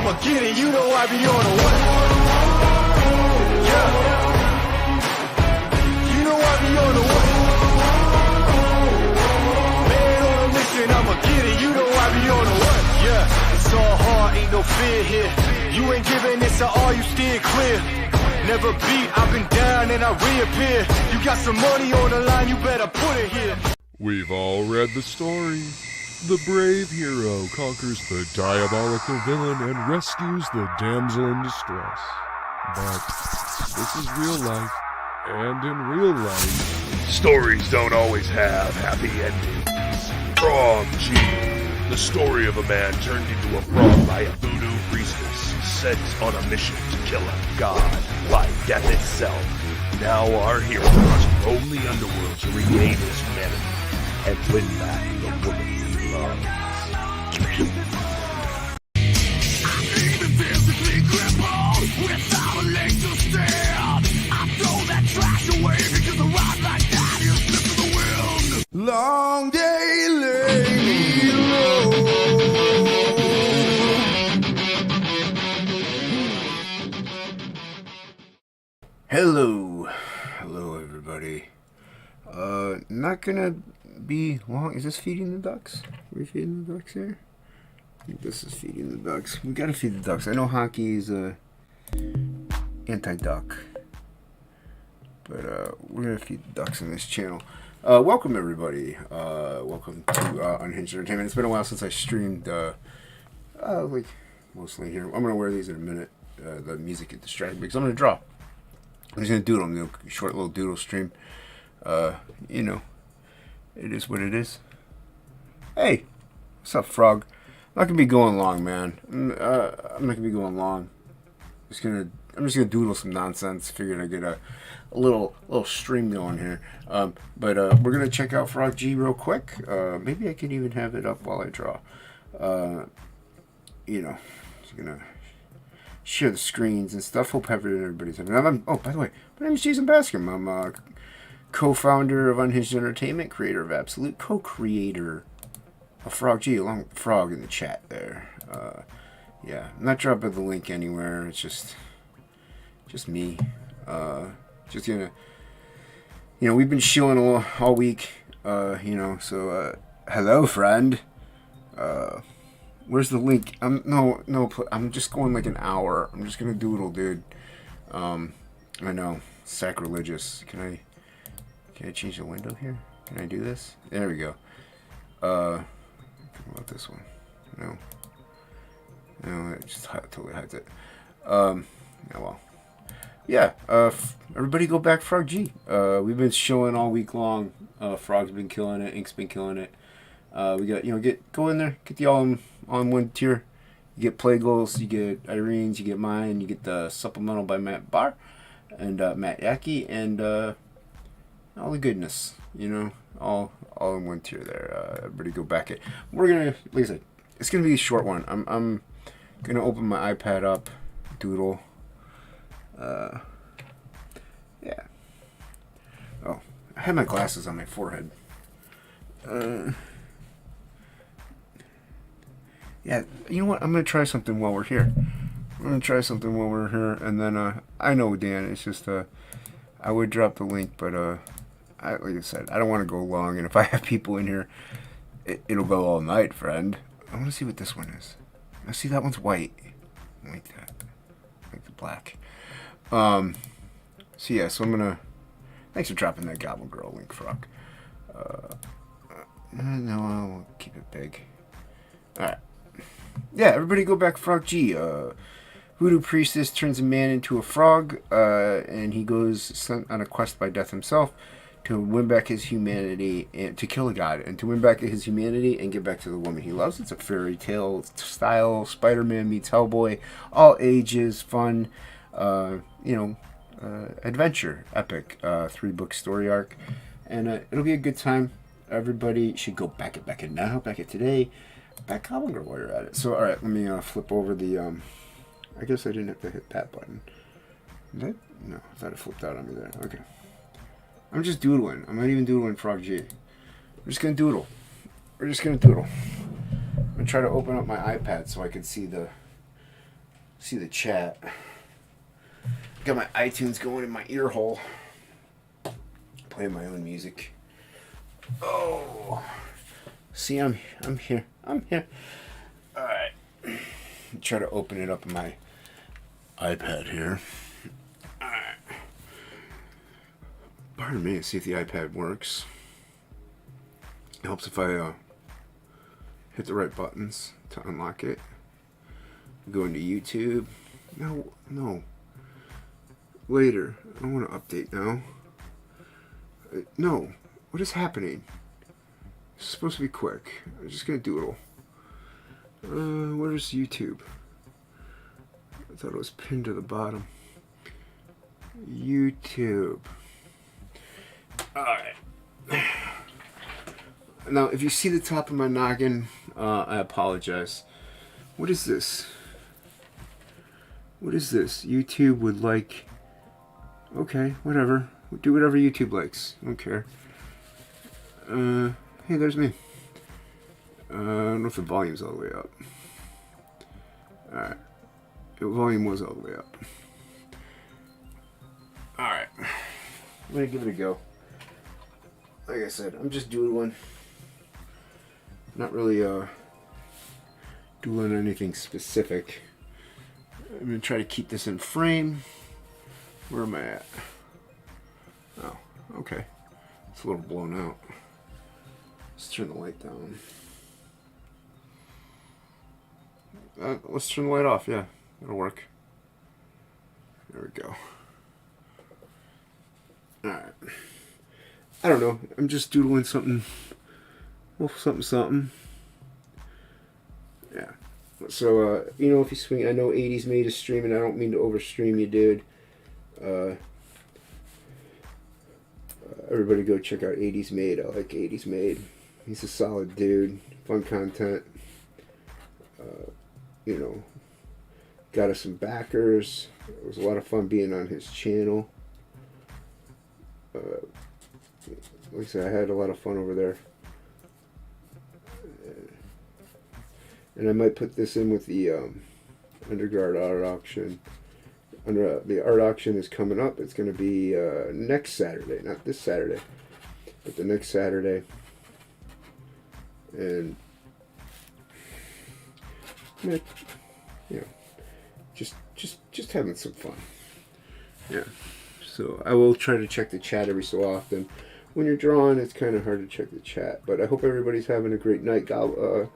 I'ma get it. You know I be on a what? Yeah. You know I be on a what? Man on a mission, I'ma get it. You know I be on a what? Yeah. It's all hard, ain't no fear here. You ain't giving it to all, you steer clear. Never beat, I've been down and I reappear. You got some money on the line, you better put it here. We've all read the story. The brave hero conquers the diabolical villain and rescues the damsel in distress. But this is real life, and in real life, stories don't always have happy endings. Frog G, the story of a man turned into a frog by a voodoo priestess sent on a mission to kill a god by death itself. Now our hero must roam the underworld to regain his humanity and win back the woman he loves. Long day lay me low. Hello everybody. Not gonna be long. Is this feeding the ducks? Are we feeding the ducks here? I think this is feeding the ducks. We gotta feed the ducks. I know hockey's anti-duck, but we're gonna feed the ducks in this channel. Welcome everybody. Welcome to Unhinged Entertainment. It's been a while since I streamed like mostly here. I'm gonna wear these in a minute. The music get distracted because I'm gonna draw. I'm just gonna doodle. I'm gonna do a short little doodle stream. You know, it is what it is. Hey, what's up, Frog? I'm not gonna be going long, man. I'm not gonna be going long. I'm just gonna doodle some nonsense. Figured I'd get a little stream going here. But we're gonna check out Frog G real quick. Maybe I can even have it up while I draw. You know, just gonna share the screens and stuff. Hope everybody's having. Oh, by the way, my name is Jason Bascom. I'm co-founder of Unhinged Entertainment, creator of Absolute, co-creator of Frog G, along with Frog in the chat there. Yeah, I'm not dropping the link anywhere. It's just me. Just gonna, you know, we've been shilling all week. You know, so hello, friend. Where's the link? I'm just going like an hour. I'm just gonna doodle, dude. I know, sacrilegious. Can I change the window here? Can I do this? There we go. What about this one? No, it just totally hides it. Oh well. Yeah. Everybody go back Frog G. We've been showing all week long. Frog's been killing it. Ink's been killing it. We got, you know, go in there, get the all on one tier. You get play goals, you get Irene's, you get mine, you get the supplemental by Matt Barr and Matt Yaki, and all the goodness, you know, all in one tier there. Everybody go back it. We're gonna, like I said, it's gonna be a short one. I'm gonna open my iPad up, doodle. Yeah. Oh, I had my glasses on my forehead. Yeah, you know what? I'm going to try something while we're here. And then, I know, Dan, it's just, I would drop the link, but, like I said, I don't want to go long, and if I have people in here, it'll go all night, friend. I want to see what this one is. I see that one's white. I like that. I like the black. So yeah, so I'm going to, thanks for dropping that Goblin Girl link, Frog. No, I'll keep it big. Alright. Yeah, everybody go back Frog G. Voodoo Priestess turns a man into a frog, and he goes on a quest by Death himself to win back his humanity, and to kill a god, and to win back his humanity and get back to the woman he loves. It's a fairy tale style, Spider-Man meets Hellboy, all ages, fun, adventure, epic, 3-book story arc, and it'll be a good time. Everybody should go back it now, back it today. Back Goblin Girl while you're at it. So, alright, let me flip over the, I guess I didn't have to hit that button. Did I? No, I thought it flipped out on me there. Okay. I'm just doodling. I'm not even doodling Frog G. We're just going to doodle. I'm going to try to open up my iPad so I can see the see the chat. Got my iTunes going in my ear hole. Playing my own music. Oh, see, I'm here. I'm here. All right. Try to open it up on my iPad here. All right. Pardon me. See if the iPad works. It helps if I hit the right buttons to unlock it. Go into YouTube. No. Later. I don't want to update now. No. What is happening? It's supposed to be quick. I'm just gonna doodle. Where's YouTube? I thought it was pinned to the bottom. YouTube. Alright. Now, if you see the top of my noggin, I apologize. What is this? What is this? YouTube would like... Okay, whatever. Do whatever YouTube likes. I don't care. Hey, there's me. I don't know if the volume's all the way up. Alright. The volume was all the way up. Alright. I'm gonna give it a go. Like I said, I'm just doodling. Not really doing anything specific. I'm gonna try to keep this in frame. Where am I at? Oh, okay. It's a little blown out. Let's turn the light down. Let's turn the light off, yeah. It'll work. There we go. Alright. I don't know. I'm just doodling something. Well, something. Yeah. So, if you swing, I know 80s Made is streaming. I don't mean to overstream you, dude. Everybody go check out 80s Made. I like 80s Made. He's a solid dude. Fun content. Got us some backers. It was a lot of fun being on his channel. Like I said, I had a lot of fun over there. And I might put this in with the Underguard art auction. The art auction is coming up. It's going to be next Saturday, not this Saturday, but the next Saturday. And just having some fun. Yeah. So I will try to check the chat every so often. When you're drawing, it's kind of hard to check the chat. But I hope everybody's having a great night. Goblin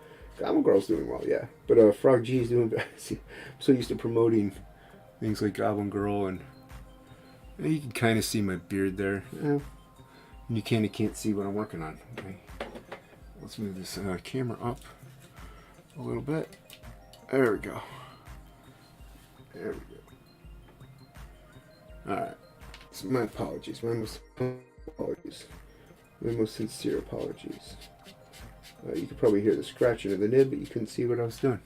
Girl's doing well, yeah. But Frog G's doing bad. I'm so used to promoting things like Goblin Girl, and you can kind of see my beard there. And you kind of can't see what I'm working on. Okay. Let's move this camera up a little bit. There we go. There we go. Alright. So my apologies. My most sincere apologies. You could probably hear the scratching of the nib, but you couldn't see what I was doing.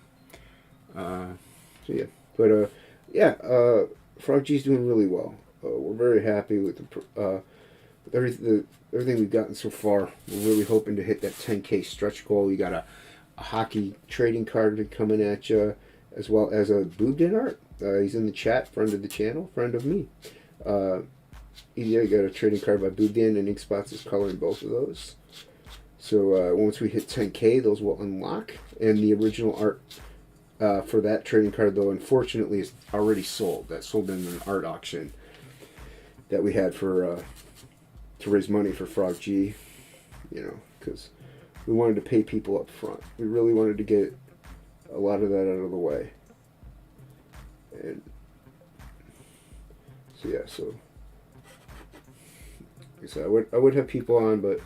So yeah. But Frog G's doing really well. We're very happy with everything we've gotten so far. We're really hoping to hit that 10K stretch goal. We got a hockey trading card coming at you, as well as a Boobden art. He's in the chat, friend of the channel, friend of me. You got a trading card by Boobden, and Inkspots is coloring both of those. So once we hit 10K, those will unlock. And the original art for that trading card, though, unfortunately, is already sold. That sold in an art auction that we had for to raise money for Frog G. Because we wanted to pay people up front. We really wanted to get a lot of that out of the way. And so yeah, I would have people on, but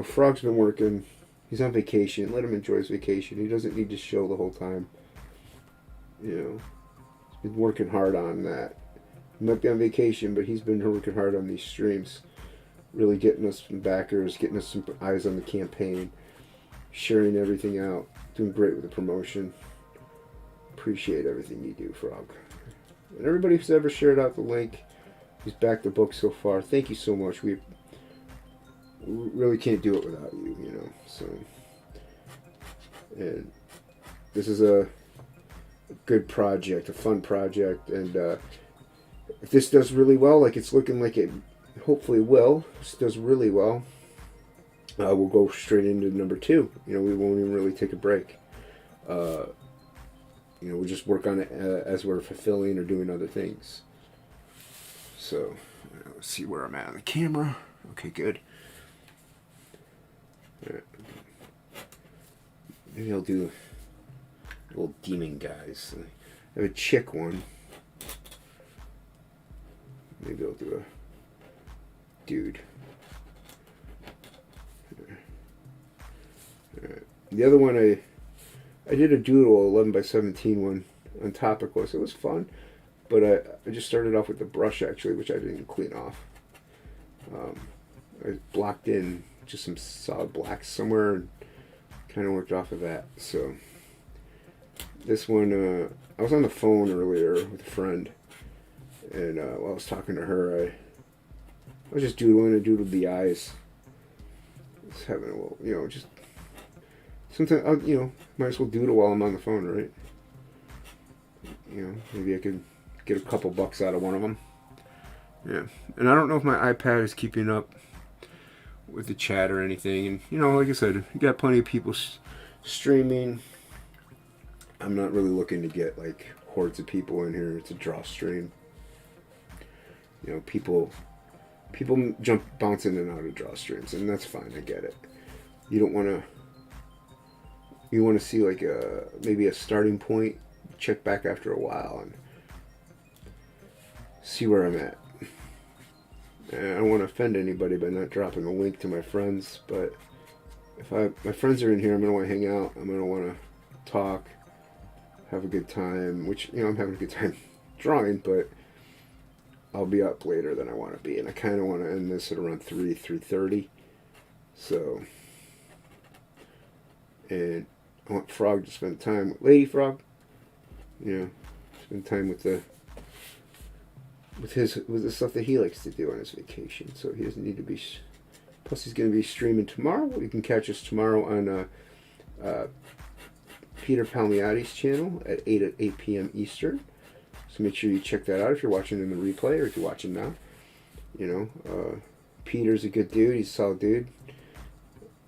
Frog's been working. He's on vacation. Let him enjoy his vacation. He doesn't need to show the whole time. He's been working hard on that. He might be on vacation, but he's been working hard on these streams. Really getting us some backers, getting us some eyes on the campaign, sharing everything out, doing great with the promotion. Appreciate everything you do, Frog. And everybody who's ever shared out the link, who's backed the book so far, thank you so much. We really can't do it without you, So, and this is good project, a fun project, and if this does really well, like it's looking like it hopefully will, this does really well, we'll go straight into number 2. You know, we won't even really take a break. You know, we'll just work on it as we're fulfilling or doing other things. So, let's see where I'm at on the camera. Okay, good. Right. Maybe I'll do little demon guys. I have a chick one. Maybe I'll do a dude. Right. The other one I did a Doodle 11 by 17 one on Topicless. It was fun, but I just started off with the brush actually, which I didn't clean off. I blocked in just some solid blacks somewhere and kind of worked off of that. So this one, I was on the phone earlier with a friend, and while I was talking to her, I was just doodling. I doodled the eyes. Just having a little, you know, just sometimes, you know, might as well doodle while I'm on the phone, right? You know, maybe I could get a couple bucks out of one of them. Yeah, and I don't know if my iPad is keeping up with the chat or anything. And, you know, like I said, you got plenty of people streaming. I'm not really looking to get, like, hordes of people in here to draw stream. You know, people bounce in and out of draw streams, and that's fine, I get it. You don't want to... You want to see, like, maybe a starting point, check back after a while, and see where I'm at. And I don't want to offend anybody by not dropping a link to my friends, but if my friends are in here, I'm going to want to hang out, I'm going to want to talk, have a good time, which, you know, I'm having a good time drawing, but I'll be up later than I want to be, and I kind of want to end this at around 3:30, so, and I want Frog to spend time with Lady Frog, you know, spend time with the stuff that he likes to do on his vacation. So he doesn't need to be. Plus, he's going to be streaming tomorrow. You can catch us tomorrow on Peter Palmiotti's channel at 8 p.m. Eastern. So make sure you check that out if you're watching in the replay or if you're watching now. You know, Peter's a good dude. He's a solid dude,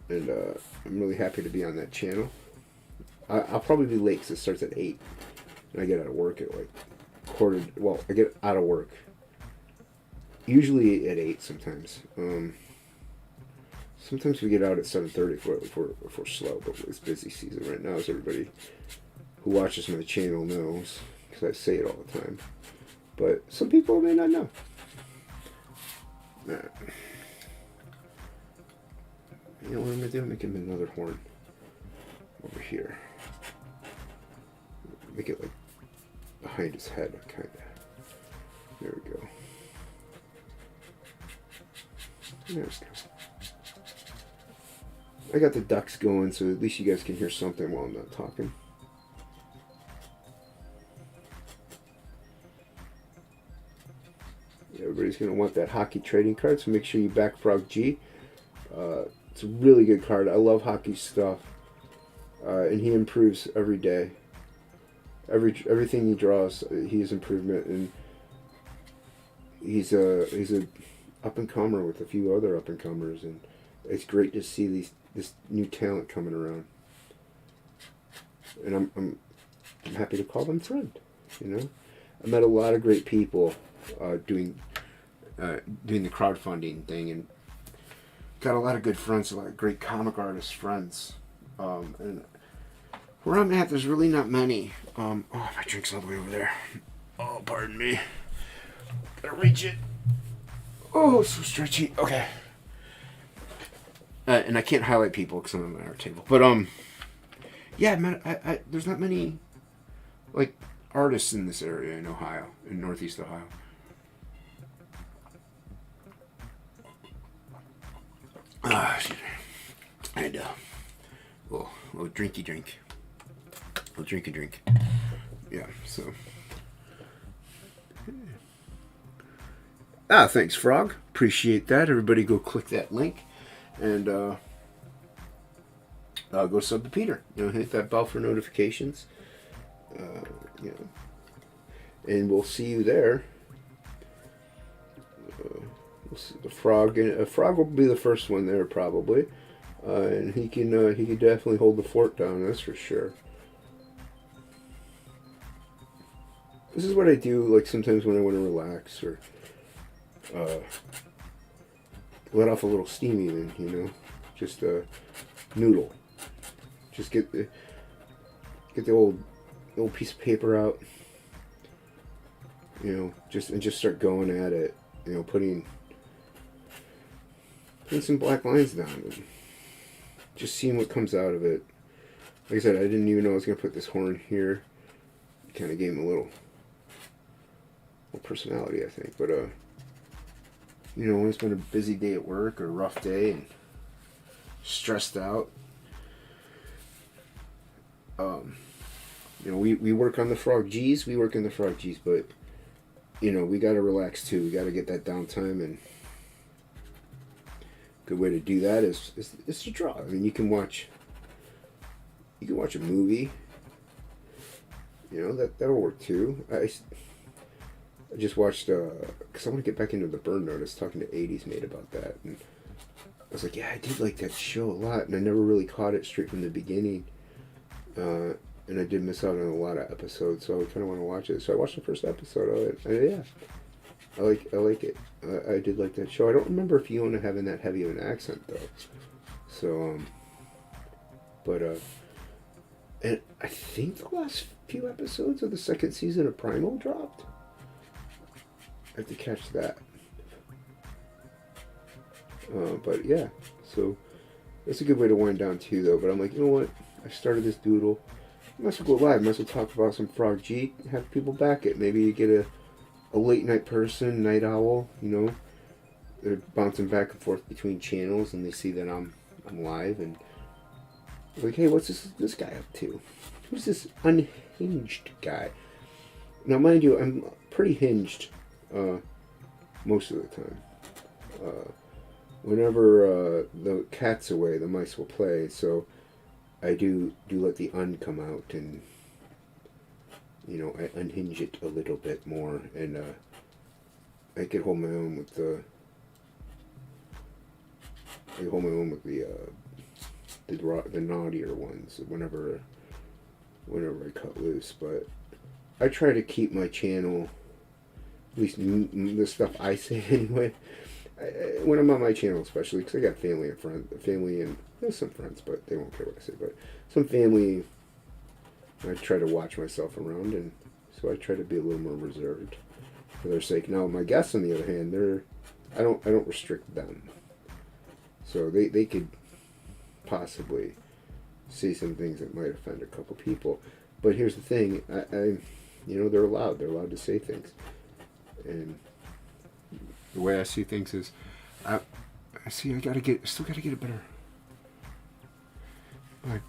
and I'm really happy to be on that channel. I'll probably be late because it starts at 8, and I get out of work at like I get out of work usually at 8 sometimes. Sometimes we get out at 7:30 if we're slow, but it's busy season right now, as everybody who watches my channel knows, because I say it all the time. But some people may not know. You know what I'm going to do? I'm making another horn over here. Make it like behind his head, kind of. There we go. There we go. I got the ducks going, so at least you guys can hear something while I'm not talking. Everybody's going to want that hockey trading card, so make sure you back Frog G. It's a really good card. I love hockey stuff. And he improves every day. Everything he draws, he has improvement, and he's a up and comer with a few other up and comers, and it's great to see this new talent coming around. And I'm happy to call them friend. You know, I met a lot of great people doing the crowdfunding thing, and got a lot of good friends, a lot of great comic artist friends, and where I'm at, there's really not many. Oh, my drink's all the way over there. Oh, pardon me. Gotta reach it. Oh, so stretchy. Okay. And I can't highlight people because I'm on our table. But, yeah, man, there's not many, like, artists in this area in Ohio, in Northeast Ohio. And, little drinky drink. I'll drink a drink. Yeah, so. Thanks, Frog. Appreciate that. Everybody go click that link. And go sub to Peter. You know, hit that bell for notifications. You know, and we'll see you there. We'll see the frog, and a frog will be the first one there probably, and he can definitely hold the fort down. That's for sure. This is what I do, like sometimes when I want to relax or let off a little steam, even, you know, just noodle. Just get the old piece of paper out, you know, just start going at it, you know, putting some black lines down and just seeing what comes out of it. Like I said, I didn't even know I was gonna put this horn here. Kind of gave him a little personality, I think. But you know, when it's been a busy day at work or a rough day and stressed out, you know, we work on the frog G's. We work on the frog G's, but you know, we got to relax too. We got to get that downtime, and a good way to do that is to draw. I mean, you can watch a movie. You know, that'll work too. I just watched because I want to get back into the Burn Notice. Talking to 80s mate about that, and I was like, yeah, I did like that show a lot, and I never really caught it straight from the beginning. And I did miss out on a lot of episodes, so I kind of want to watch it. So I watched the first episode of it. And yeah, I like it. I did like that show. I don't remember Fiona having that heavy of an accent though. So but and I think the last few episodes of the second season of Primal dropped. I have to catch that. But yeah, so that's a good way to wind down too, though. But I'm like, you know what? I started this doodle. I might as well go live. Might as well talk about some Frog G. Have people back it. Maybe you get a late night person, night owl. You know, they're bouncing back and forth between channels, and they see that I'm live, and they're like, hey, what's this guy up to? Who's this unhinged guy? Now, mind you, I'm pretty hinged most of the time. Whenever the cat's away, the mice will play. So I do let the come out, and you know, I unhinge it a little bit more, and I can hold my own with the naughtier ones whenever I cut loose. But I try to keep my channel, at least the stuff I say anyway, when I'm on my channel, especially because I got family and some friends, but they won't care what I say. But some family, I try to watch myself around, and so I try to be a little more reserved for their sake. Now, my guests, on the other hand, I don't restrict them, so they could possibly say some things that might offend a couple people. But here's the thing, I you know, they're allowed to say things, and the way I see things is, I still gotta get a better.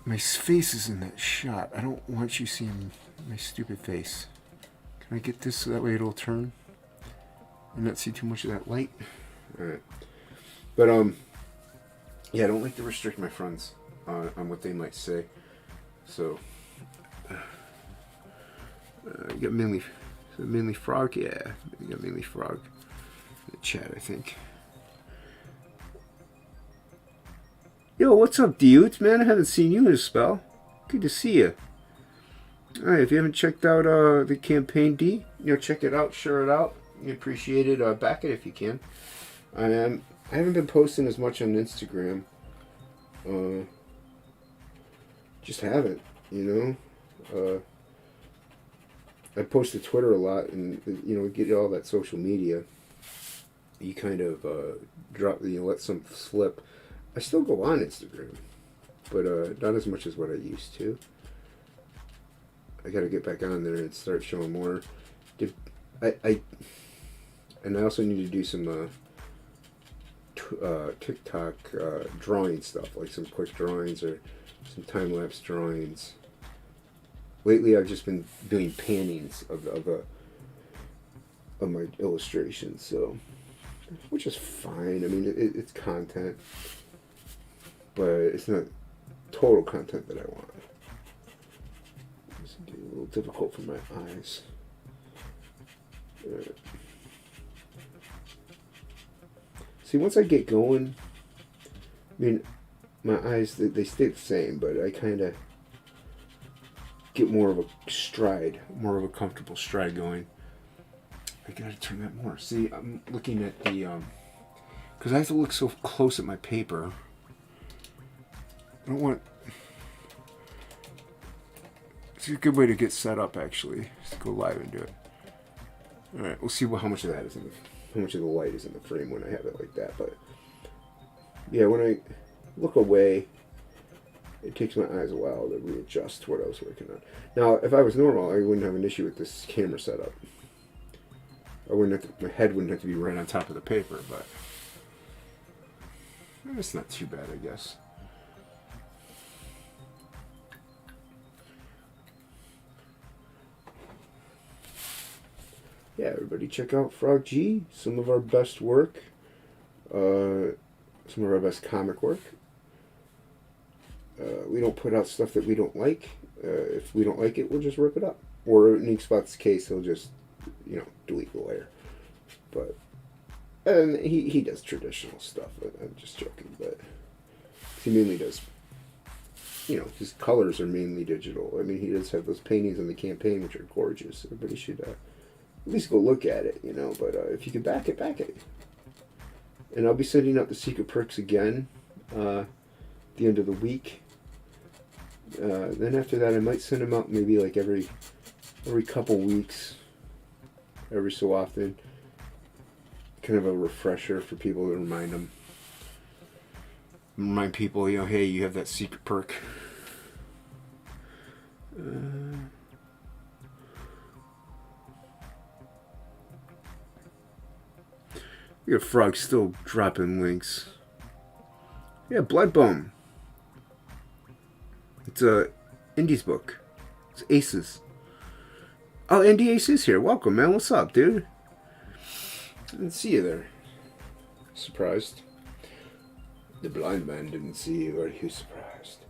My face is in that shot. I don't want you seeing my stupid face. Can I get this so that way it'll turn and not see too much of that light? All right. But yeah, I don't like to restrict my friends on what they might say. So you got mainly frog. Yeah, you got mainly frog in the chat, I think. Yo, what's up, dudes? Man, I haven't seen you in a spell. Good to see you. Alright, if you haven't checked out the campaign D, you know, check it out, share it out. You appreciate it. Back it if you can. I haven't been posting as much on Instagram. Just haven't, you know. I post to Twitter a lot, and you know, get all that social media. You kind of let some slip. I still go on Instagram, but not as much as what I used to. I got to get back on there and start showing more. And I also need to do some TikTok drawing stuff, like some quick drawings or some time-lapse drawings. Lately, I've just been doing paintings of my illustrations, so, which is fine. I mean, it's content, but it's not total content that I want. Let's do little difficult for my eyes. See, once I get going, I mean, my eyes, they stay the same, but I kind of get more of a stride, more of a comfortable stride going. I gotta turn that more. See, I'm looking at the, because I have to look so close at my paper. I don't want, it's a good way to get set up, actually. Just go live and do it. All right, we'll see how much of that is in the, how much of the light is in the frame when I have it like that. But yeah, when I look away, it takes my eyes a while to readjust to what I was working on. Now, if I was normal, I wouldn't have an issue with this camera setup. I wouldn't have to, my head wouldn't have to be right on top of the paper, but it's not too bad, I guess. Yeah, everybody check out Frog G. Some of our best work. Some of our best comic work. We don't put out stuff that we don't like. If we don't like it, we'll just rip it up. Or in Spot's case, he'll just, you know, delete the layer. But, and he does traditional stuff. I'm just joking, but he mainly does, you know, his colors are mainly digital. I mean, he does have those paintings in the campaign, which are gorgeous. Everybody should at least go look at it, you know. But if you can back it, back it. And I'll be sending out the secret perks again the end of the week. Then after that, I might send them out maybe like every couple weeks, every so often. Kind of a refresher for people to remind them. Remind people, you know, hey, you have that secret perk. We got Frog still dropping links. Yeah, Bloodbone. It's a Indies book. It's Aces. Oh, Indie Aces here. Welcome, man. What's up, dude? I didn't see you there. Surprised. The blind man didn't see you. Are you surprised?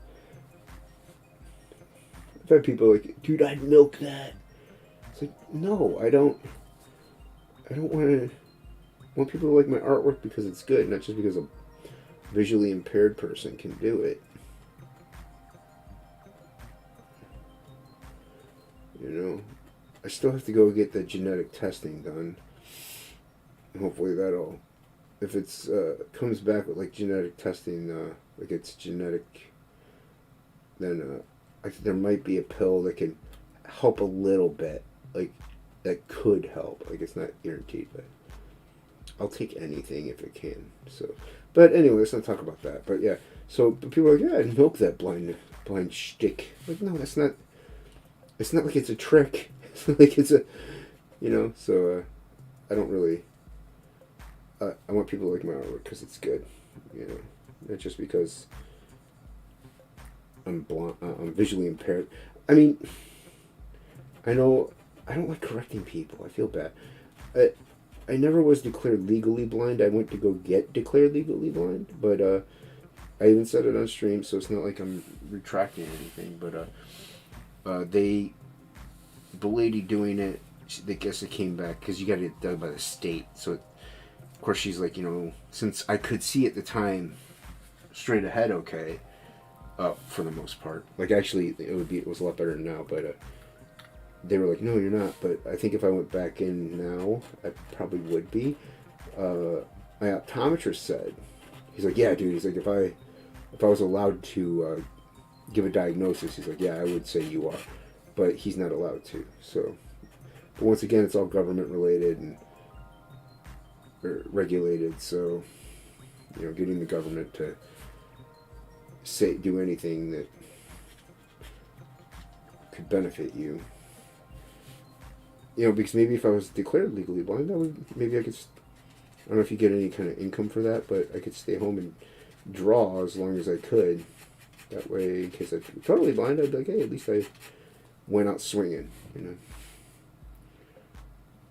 I've had people like, dude, I'd milk that. It's like, no, I don't want people to like my artwork because it's good, not just because a visually impaired person can do it. You know, I still have to go get the genetic testing done. Hopefully that'll, if it's comes back with like genetic testing, like it's genetic, then I think there might be a pill that can help a little bit, like that could help. Like it's not guaranteed, but I'll take anything if it can. So, but anyway, let's not talk about that. But yeah, so but people are like, yeah, I'd milk that blind shtick. Like, no, that's not. It's not like it's a trick. It's not like it's a, you know. So I don't really. I want people to like my artwork because it's good, you know, not just because I'm blind, I'm visually impaired. I mean, I know I don't like correcting people. I feel bad. I never was declared legally blind. I went to go get declared legally blind, but I even said it on stream, so it's not like I'm retracting anything. But the lady doing it, I guess it came back because you got it done by the state, so. Of course, she's like, you know, since I could see at the time straight ahead, okay, for the most part. Like, actually, it was a lot better now, but they were like, no, you're not. But I think if I went back in now, I probably would be. My optometrist said, he's like, yeah, dude. He's like, if I was allowed to give a diagnosis, he's like, yeah, I would say you are, but he's not allowed to. So, but once again, it's all government related and. Regulated, so you know, getting the government to do anything that could benefit you, you know, because maybe if I was declared legally blind, maybe I could. I don't know if you get any kind of income for that, but I could stay home and draw as long as I could. That way, in case I'm totally blind, I'd be like, hey, at least I went out swinging, you know.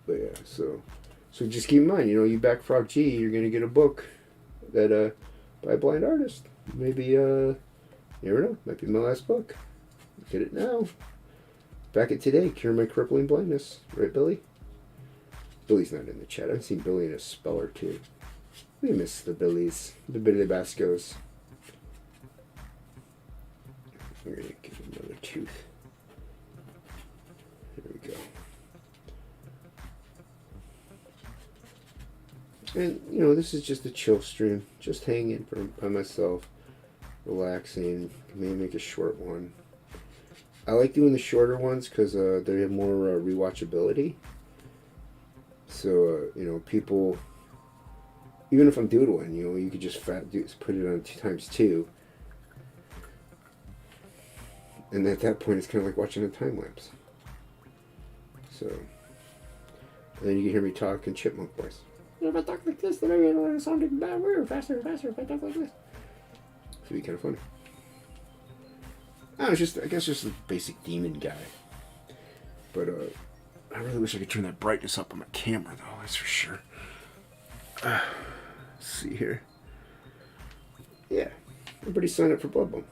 But yeah, so just keep in mind, you know, you back Frog G, you're gonna get a book that by a blind artist. Maybe you never know, might be my last book. Get it now. Back at today, cure my crippling blindness. Right, Billy? Billy's not in the chat. I've seen Billy in a spell or two. We miss the Billies. The Billy Bascos. We're going to give him another tooth. There we go. And, you know, this is just a chill stream. Just hanging by myself. Relaxing. Maybe make a short one. I like doing the shorter ones because they have more rewatchability. So, you know, people, even if I'm doodling, you know, you could just put it on 2x2. And at that point, it's kind of like watching a time lapse. So, and then you can hear me talk in chipmunk voice. If I talk like this, then I'm going to sound even faster and faster if I talk like this. It'd be kind of funny. I guess just a basic demon guy. But I really wish I could turn that brightness up on my camera, though. That's for sure. Let's see here. Yeah, everybody signed up for Blood Bowl.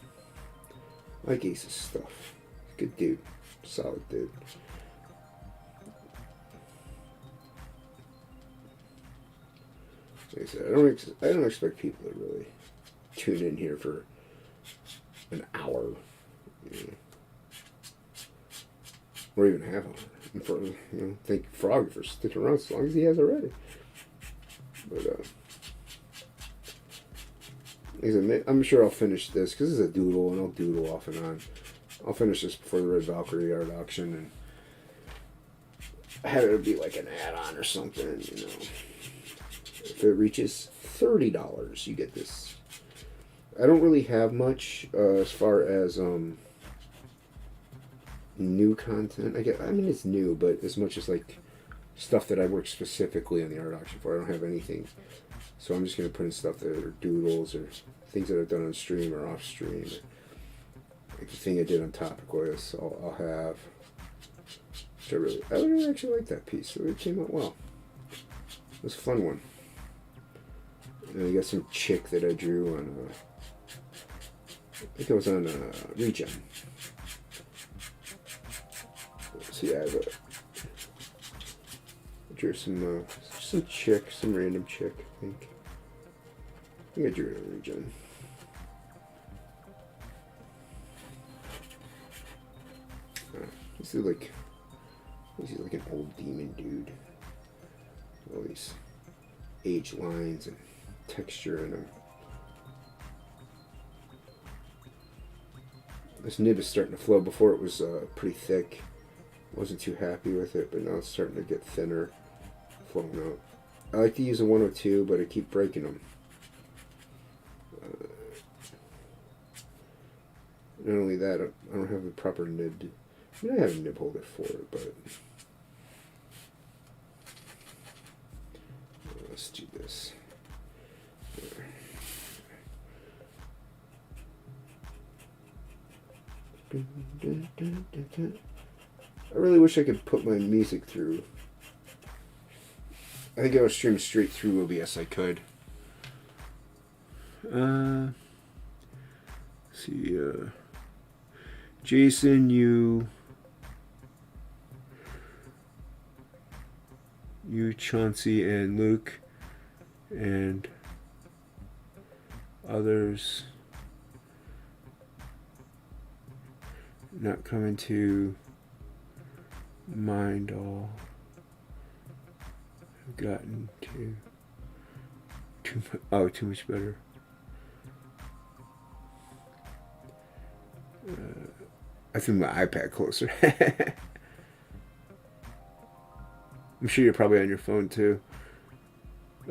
I like Ace's stuff. Good dude, solid dude. Like I said, I don't expect people to really tune in here for an hour, you know, or even half an hour. For, you know, thank Frog for sticking around as long as he has already. But I'm sure I'll finish this because this is a doodle, and I'll doodle off and on. I'll finish this before the Red Valkyrie art auction, and have it be like an add-on or something, you know. If it reaches $30, you get this. I don't really have much as far as new content. I mean, it's new, but as much as like stuff that I worked specifically on the art auction for, I don't have anything. So I'm just gonna put in stuff that are doodles or things that I've done on stream or off stream. Like the thing I did on Topic was I'll have. Which I really actually like that piece. It really came out well. It was a fun one. And I got some chick that I drew on. I think it was on Regen. So yeah, I drew some chick, some random chick. I think I drew it on Regen. This is like an old demon dude. All these age lines and texture in them. This nib is starting to flow. Before it was pretty thick. Wasn't too happy with it, but now it's starting to get thinner, flowing out. I like to use a 102, but I keep breaking them. Not only that, I don't have the proper nib. I mean, I have a nib holder for it, but let's do this. There. I really wish I could put my music through. I think I would stream straight through OBS. I could. See, Jason, you, Chauncey, and Luke, and others not coming to mind all have gotten too much better. I threw my iPad closer. I'm sure you're probably on your phone too.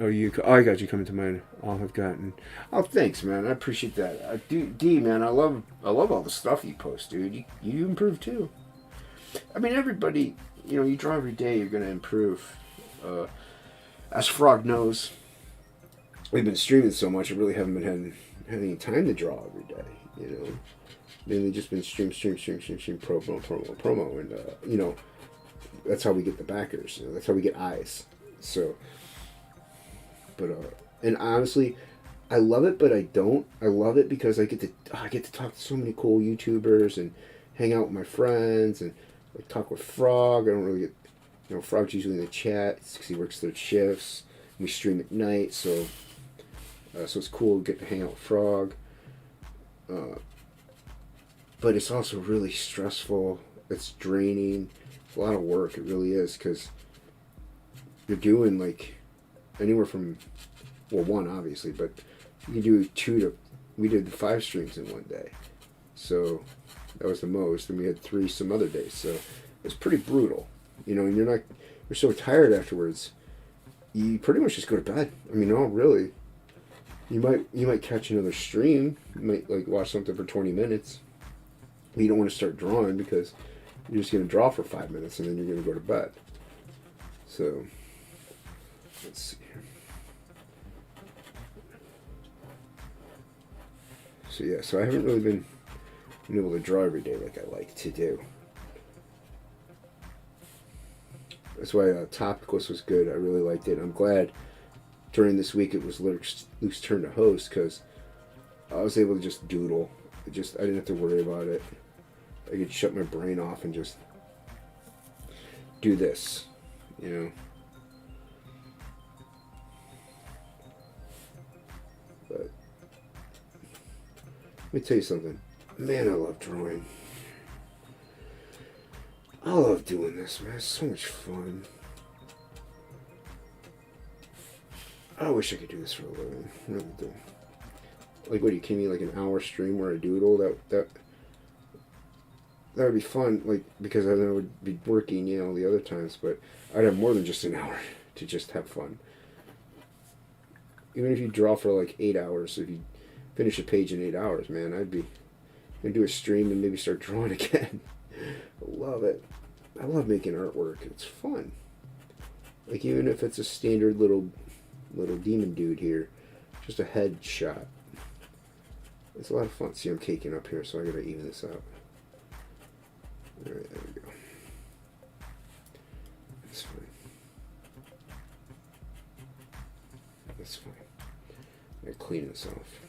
Oh, I got you coming to mind. All have gotten. Oh, thanks, man. I appreciate that. D, man, I love all the stuff you post, dude. You improve too. I mean, everybody, you know, you draw every day, you're gonna improve. As Frog knows, we've been streaming so much, I really haven't been having any time to draw every day. You know, mainly just been stream, promo, and you know, that's how we get the backers. You know, that's how we get eyes. So, but and honestly, I love it, but I don't. I love it because I get to talk to so many cool YouTubers and hang out with my friends and like talk with Frog. I don't really get, Frog's usually in the chat because he works third shifts. We stream at night, so it's cool to get to hang out with Frog. But it's also really stressful. It's draining. It's a lot of work. It really is, because you're doing like anywhere from, well, one obviously, but you can do we did 5 streams in one day. So that was the most. And we had 3 some other days. So it's pretty brutal. And you're so tired afterwards. You pretty much just go to bed. I mean, no, really. You might catch another stream. You might like watch something for 20 minutes. But you don't want to start drawing because you're just going to draw for 5 minutes and then you're going to go to bed. So let's see here. So yeah, so I haven't really been able to draw every day like I like to do. That's why Topicless was good. I really liked it. I'm glad during this week it was Luke's turn to host, because I was able to just doodle. I didn't have to worry about it. I could shut my brain off and just do this, But let me tell you something. Man, I love drawing. I love doing this, man. It's so much fun. I wish I could do this for a living. I really do. Like, what, you kidding me? Like an hour stream where I doodle? That would be fun, like, because I would be working, the other times, but I'd have more than just an hour to just have fun. Even if you draw for like 8 hours, if you finish a page in 8 hours, man, I'd be gonna do a stream and maybe start drawing again. I love it. I love making artwork. It's fun. Like, even if it's a standard little demon dude here, just a head shot. It's a lot of fun. See, I'm caking up here, so I gotta even this out. Alright, there we go. That's fine. That's fine. I gotta clean this off.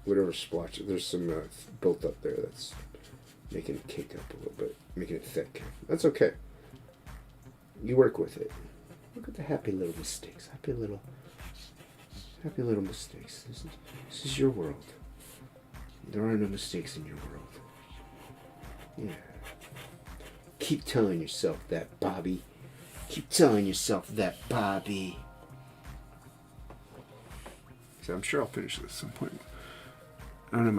Whatever splotch, there's some built up there that's making it cake up a little bit, making it thick. That's okay. You work with it. Look at the happy little mistakes. Happy little mistakes. This is your world. There are no mistakes in your world. Yeah. Keep telling yourself that, Bobby. Keep telling yourself that, Bobby. So I'm sure I'll finish this at some point. I don't have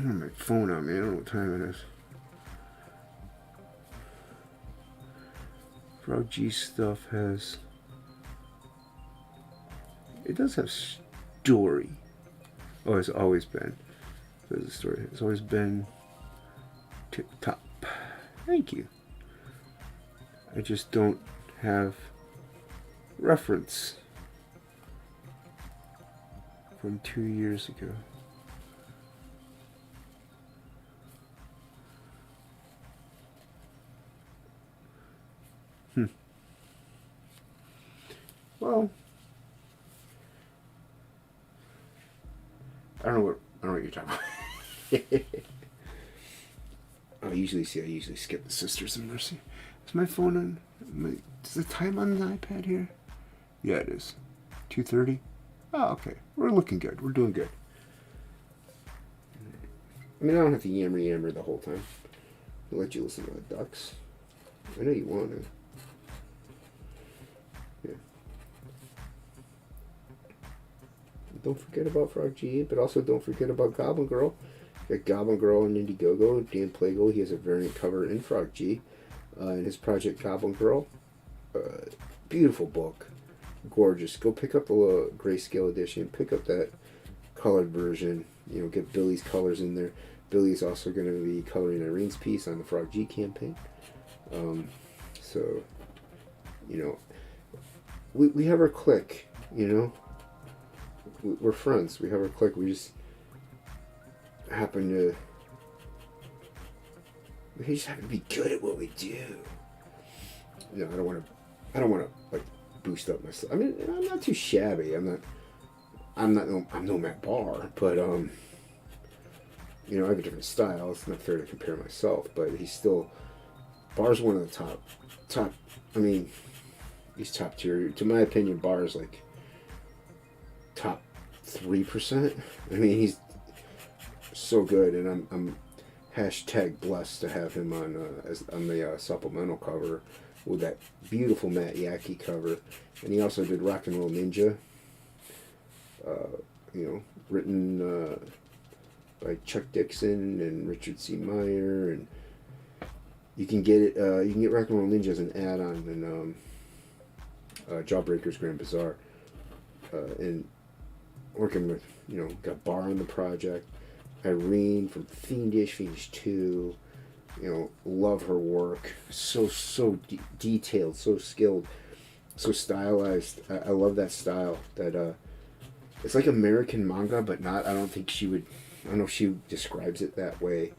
my phone on me. I don't know what time it is. Frog G stuff has... It does have story. Oh, it's always been. There's a story. It's always been tip top. Thank you. I just don't have reference from 2 years ago. Well, I don't know what you're talking about. I usually skip the Sisters of Mercy. Is my phone on? Is the time on the iPad here? Yeah, it is. 2:30. Oh, okay. We're looking good. We're doing good. I mean, I don't have to yammer the whole time. I'll let you listen to the ducks. I know you want to. Yeah. Don't forget about Frog G, but also don't forget about Goblin Girl. You got Goblin Girl and Indiegogo. Dan Plago, he has a variant cover in Frog G. In his project Goblin Girl. Beautiful book. Gorgeous. Go pick up the grayscale edition. Pick up that colored version. Get Billy's colors in there. Billy's also going to be coloring Irene's piece on the Frog G campaign. So, we have our clique, We're friends. We have our clique. We just happen to be good at what we do. I don't want to like boost up myself. I mean, I'm not too shabby. I'm no Matt Barr, but I have a different style. It's not fair to compare myself, but he's still, Bar's one of the top. I mean, he's top tier. To my opinion, Bar's like top 3%. I mean, he's so good, and I'm hashtag blessed to have him on the supplemental cover with that beautiful Matt Yackee cover, and he also did Rock and Roll Ninja. Written by Chuck Dixon and Richard C. Meyer, and you can get it. You can get Rock and Roll Ninja as an add-on in Jawbreaker's Grand Bazaar, and working with got Bar on the project, Irene from Fiendish 2. Love her work. So detailed, so skilled, so stylized. I love that style. That it's like American manga, but not. I don't know if she describes it that way.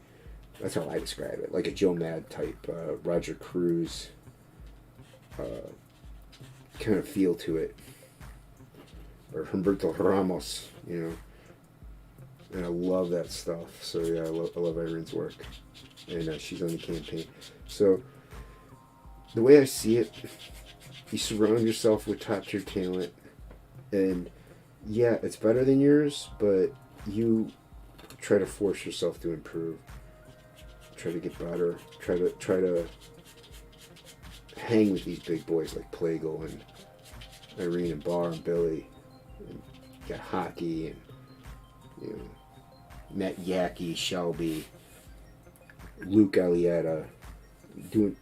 That's how I describe it. Like a Joe Mad type, Roger Cruz kind of feel to it, or Humberto Ramos. And I love that stuff. So yeah, I love Irene's work, and she's on the campaign. So the way I see it, you surround yourself with top tier talent, and yeah, it's better than yours, but you try to force yourself to improve. Try to get better. Try to hang with these big boys like Plagal and Irene and Bar and Billy. And got Hockey and Matt Yackee, Shelby, Luke Alietta, doing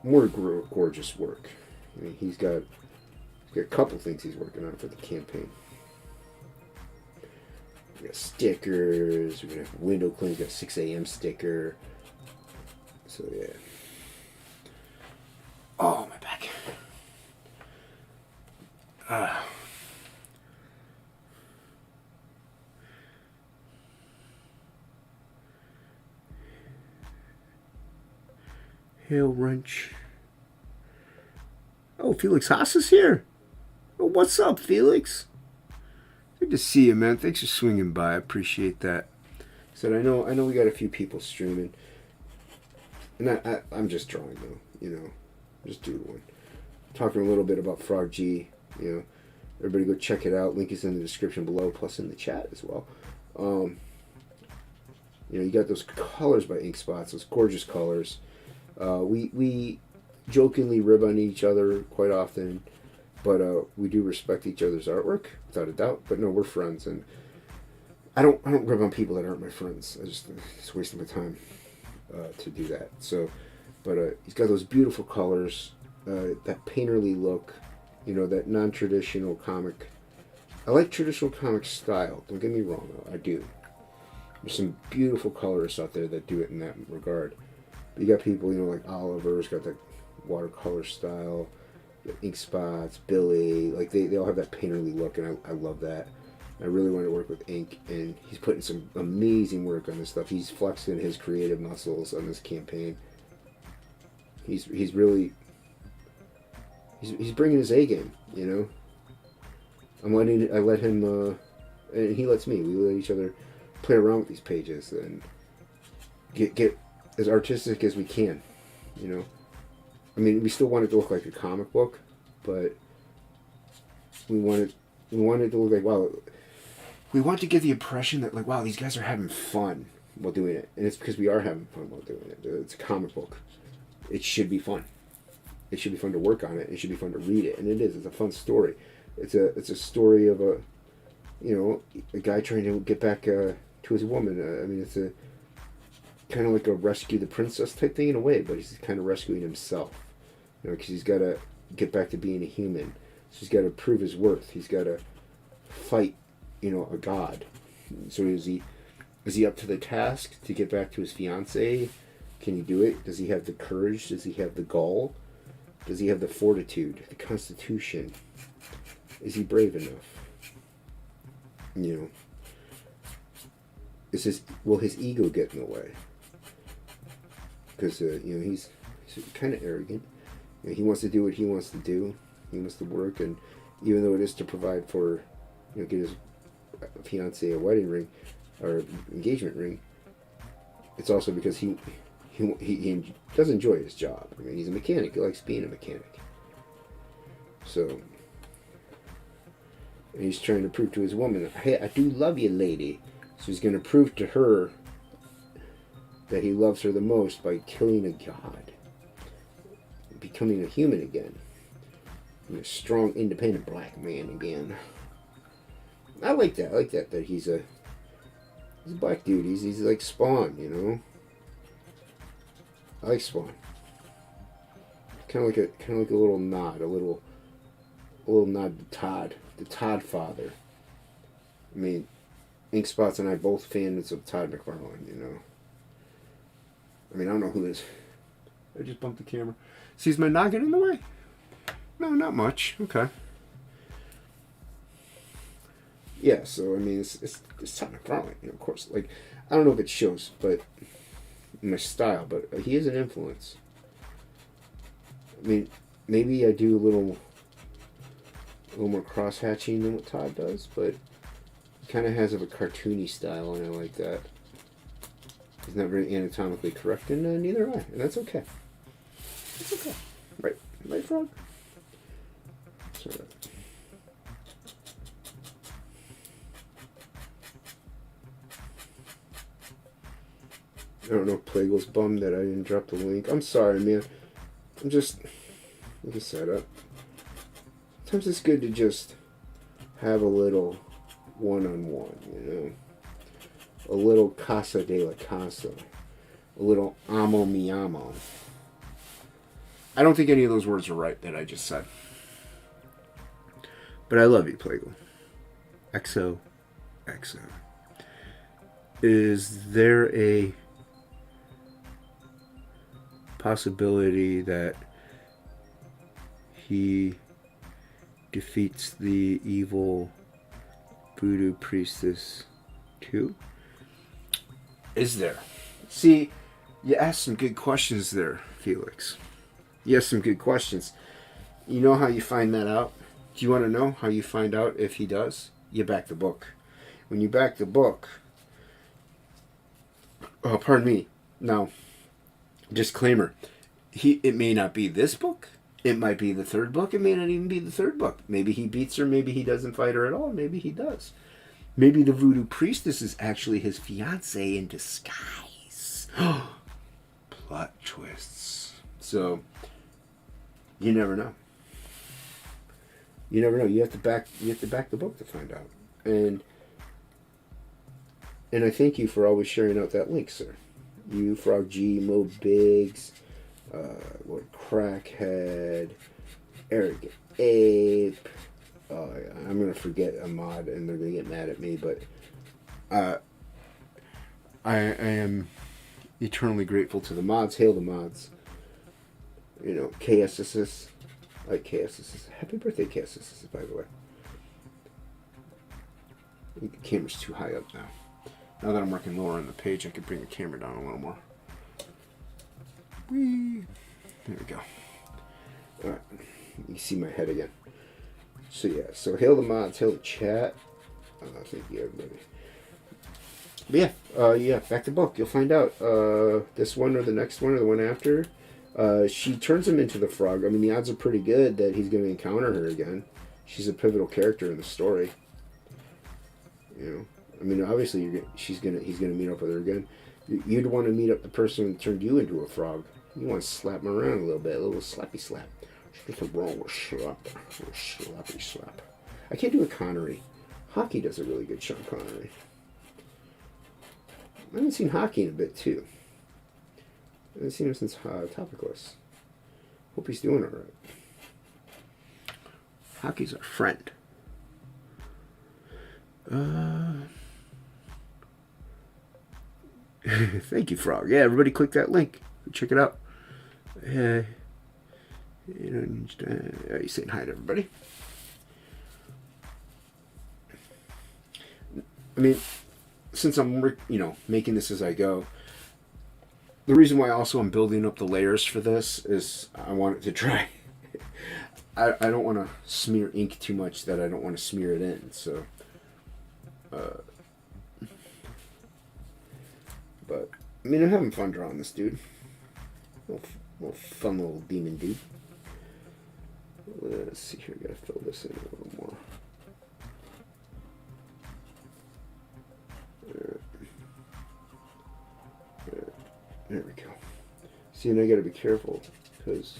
more gorgeous work. I mean, he's got a couple things he's working on for the campaign. We got stickers. We're gonna have window cleans. Got a 6 a.m. sticker. So yeah. Oh, my back. Hail wrench. Oh, Felix Haas is here. Oh, what's up, Felix? Good to see you, man. Thanks for swinging by. I appreciate that. Said I know we got a few people streaming, and I'm just drawing though. I'm just doodling. Talking a little bit about Frog G. Everybody go check it out. Link is in the description below, plus in the chat as well. You got those colors by Ink Spots, those gorgeous colors. We jokingly rib on each other quite often, but we do respect each other's artwork without a doubt. But no, we're friends, and I don't rib on people that aren't my friends. It's wasting my time to do that. So, but he's got those beautiful colors, that painterly look, that non-traditional comic. I like traditional comic style. Don't get me wrong, though. I do. There's some beautiful colorists out there that do it in that regard. But you got people, like Oliver's got that watercolor style. You got Ink Spots, Billy, like they all have that painterly look, and I love that. I really want to work with Ink, and he's putting some amazing work on this stuff. He's flexing his creative muscles on this campaign. He's really he's bringing his A game. I let him, and he lets me. We let each other play around with these pages and get as artistic as we can. I mean, we still want it to look like a comic book, but we want it to look like, wow. We want to give the impression that, like, wow, these guys are having fun while doing it. And it's because we are having fun while doing it. It's a comic book. It should be fun. It should be fun to work on it. It should be fun to read it. And it is. It's a fun story. It's a story of a guy trying to get back to his woman. I mean, it's a kind of like a rescue the princess type thing in a way, but he's kind of rescuing himself. Because he's got to get back to being a human. So he's got to prove his worth. He's got to fight a god. So is he up to the task to get back to his fiancée? Can he do it? Does he have the courage? Does he have the gall? Does he have the fortitude, the constitution? Is he brave enough? Will his ego get in the way? Because he's kind of arrogant. He wants to do what he wants to do. He wants to work, and even though it is to provide for, get his fiancée a wedding ring or engagement ring, it's also because he does enjoy his job. I mean, he's a mechanic. He likes being a mechanic. So, and he's trying to prove to his woman, hey, I do love you, lady. So he's going to prove to her that he loves her the most by killing a god. Becoming a human again. And a strong, independent black man again. I like that. I like that he's a black dude. He's like Spawn, you know. I like Spawn. Kind of like a little nod, a little nod to Todd, the Todd father. I mean, Ink Spots and I both fans of Todd McFarlane, you know. I mean, I don't know who is. I just bumped the camera. See, is my noggin in the way? No, not much. Okay. Yeah, so I mean, it's Todd McFarlane, you know, of course. Like, I don't know if it shows, but my style, but he is an influence. I mean, maybe I do a little more cross hatching than what Todd does, but he kind of has a cartoony style, and I like that. He's not very anatomically correct, and neither am I, and that's okay. It's okay, right, Frog? It's all right. I don't know if Plague's bummed that I didn't drop the link. I'm sorry, man. I'm just, like I said, sometimes it's good to just have a little one-on-one, you know? A little casa de la casa. A little amo mi amo. I don't think any of those words are right that I just said. But I love you, Plague. XO. Is there a possibility that he defeats the evil voodoo priestess too? Is there? See, you asked some good questions there, Felix. You asked some good questions. You know how you find that out? Do you want to know how you find out if he does? You back the book. When you back the book... Oh, pardon me. Now, disclaimer. It may not be this book. It might be the third book. It may not even be the third book. Maybe he beats her. Maybe he doesn't fight her at all. Maybe he does. Maybe the voodoo priestess is actually his fiancée in disguise. Plot twists. So, you never know. You never know. You have to back the book to find out. And I thank you for always sharing out that link, sir. You, Frog G, Mo Biggs, Lord Crackhead, Arrogant Ape. I'm going to forget a mod and they're going to get mad at me, but I am eternally grateful to the mods. Hail the mods. You know, KSSS. I like KSSS. Happy birthday, KSSS, by the way. I think the camera's too high up now. Now that I'm working lower on the page, I can bring the camera down a little more. Whee! There we go. Alright. You see my head again. So yeah, so hail the mods, hail the chat. Thank you, everybody. But yeah, back to book. You'll find out. This one or the next one or the one after. She turns him into the frog. I mean, the odds are pretty good that he's going to encounter her again. She's a pivotal character in the story. You know, I mean, obviously, he's gonna meet up with her again. You'd want to meet up the person who turned you into a frog. You want to slap him around a little bit, a little slappy slap. There's nothing wrong with slap, slappy slap. I can't do a Connery. Hockey does a really good Sean Connery. I haven't seen Hockey in a bit too. I haven't seen him since Topicless. Hope he's doing all right. Hockey's our friend. Thank you, Frog. Yeah, everybody click that link. Check it out. You saying hi to everybody. I mean, since I'm, making this as I go, the reason why also I'm building up the layers for this is I want it to dry. I don't want to smear ink too much that I don't want to smear it in, so... but I mean, I'm having fun drawing this dude. Little fun little demon dude. Let's see here. I gotta fill this in a little more. There we go. See, and I gotta be careful because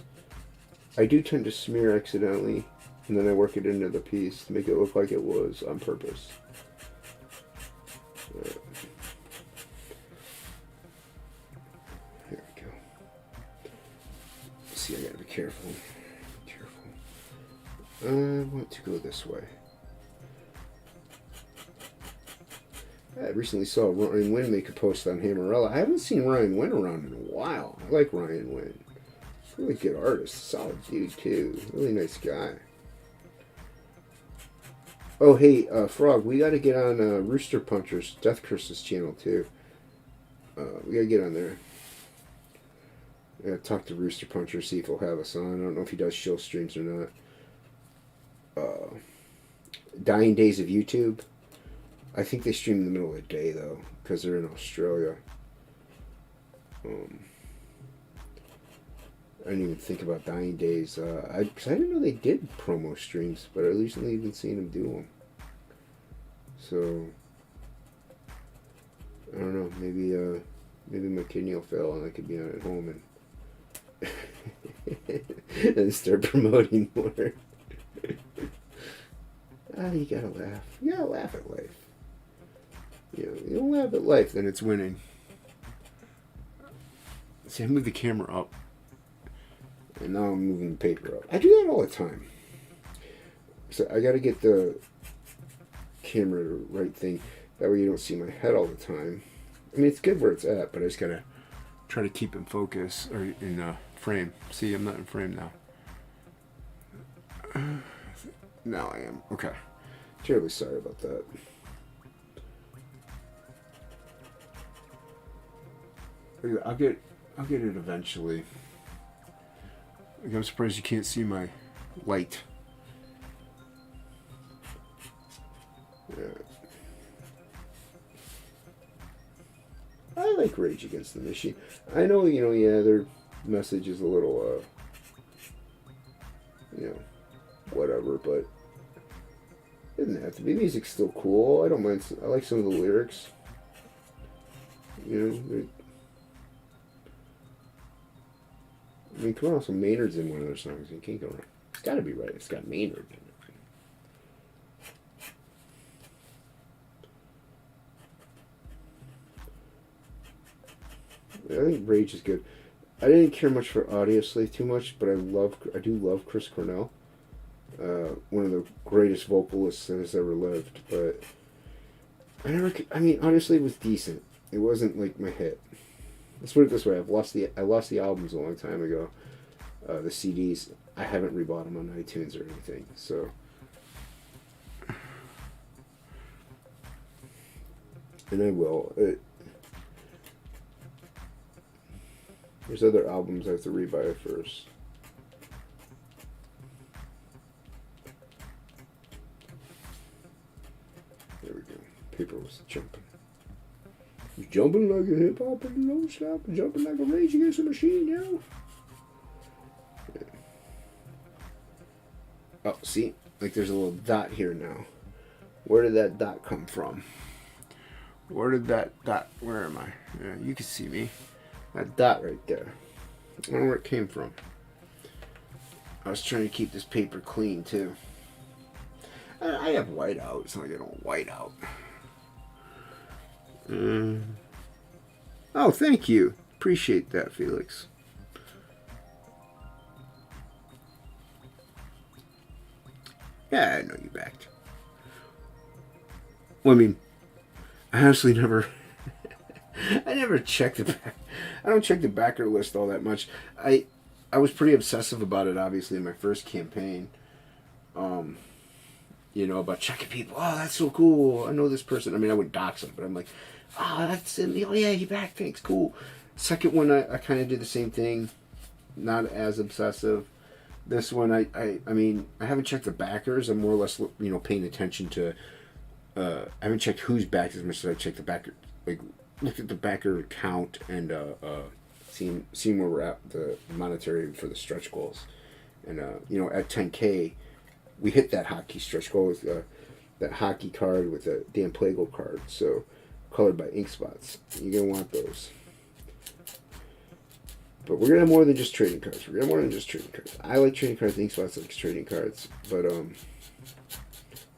I do tend to smear accidentally, and then I work it into the piece to make it look like it was on purpose. There we go. See, I gotta be careful. I want to go this way. I recently saw Ryan Wynn make a post on Hammerella. I haven't seen Ryan Wynn around in a while. I like Ryan Wynn. Really good artist. Solid dude, too. Really nice guy. Oh, hey, Frog, we gotta get on Rooster Puncher's Death Curses channel, too. We gotta get on there. I gotta talk to Rooster Puncher, see if he'll have us on. I don't know if he does show streams or not. Dying Days of YouTube. I think they stream in the middle of the day, though, because they're in Australia. I didn't even think about Dying Days. I didn't know they did promo streams, but I recently even seen them do them. So, I don't know. Maybe my kidney will fail and I could be on at home and start promoting more. You gotta laugh. You gotta laugh at life. You don't laugh at life, then it's winning. See, I moved the camera up. And now I'm moving the paper up. I do that all the time. So I gotta get the camera the right thing. That way you don't see my head all the time. I mean, it's good where it's at, but I just gotta try to keep in focus, or in frame. See, I'm not in frame now. Now I am. Okay. Terribly sorry about that. I'll get it eventually. I'm surprised you can't see my light. Yeah. I like Rage Against the Machine. I know, yeah, their message is a little, whatever, but it doesn't have to be. Music's still cool. I don't mind. I like some of the lyrics. I mean, come on, some Maynard's in one of their songs. You can't go wrong. It's got to be right. It's got Maynard in it. I think Rage is good. I didn't care much for Audioslave too much, but I do love Chris Cornell. One of the greatest vocalists that has ever lived. But Audioslave was decent. It wasn't like my hit. Let's put it this way: I lost the albums a long time ago. The CDs, I haven't rebought them on iTunes or anything. So, and I will. There's other albums I have to rebuy first. There we go. Paper was jumping. He's jumping like a hip hop and no stop, jumping like a Rage Against the Machine now. Yeah. Oh, see? Like there's a little dot here now. Where did that dot come from? Where am I? Yeah, you can see me. That dot right there. I don't know where it came from. I was trying to keep this paper clean too. I have whiteout. It's not like I don't whiteout. Oh, thank you. Appreciate that, Felix. Yeah, I know you backed. Well, I mean, I honestly never... I never checked the back. I don't check the backer list all that much. I was pretty obsessive about it, obviously, in my first campaign. About checking people. Oh, that's so cool. I know this person. I mean, I wouldn't dox them, but I'm like, oh, that's it. Oh, yeah, you back. Thanks. Cool. Second one, I kind of did the same thing. Not as obsessive. This one, I haven't checked the backers. I'm more or less, paying attention to. I haven't checked who's backed as much as I checked the backer, like looked at the backer count and seeing where we're at the monetary for the stretch goals, and at 10K, we hit that hockey stretch goal with that hockey card with the damn Plago card, so colored by ink spots. You're gonna want those. But we're gonna have more than just trading cards. We're gonna have more than just trading cards. I like trading cards. Ink spots likes trading cards, but I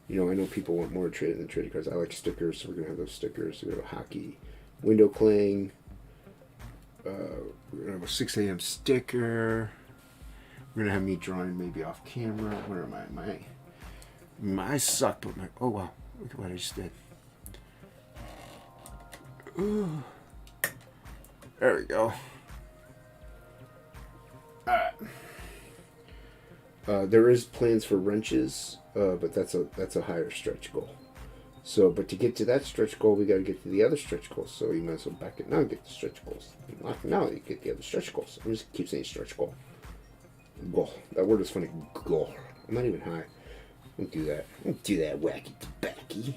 know people want more trading than trading cards. I like stickers, so we're gonna have those stickers. We're gonna have a hockey window cling. We're gonna have a 6 a.m. sticker. We're gonna have me drawing maybe off camera. Where am I? My suck, but oh wow, look at what I just did. Ooh. There we go. There is plans for wrenches, but that's a higher stretch goal. So, but to get to that stretch goal, we got to get to the other stretch goals. So you might as well back it now and get the stretch goals. Lock it now, you get the other stretch goals. I'm just keep saying stretch goal. Goal. That word is funny. Goal. I'm not even high. Don't do that. Don't do that, wacky tobacco.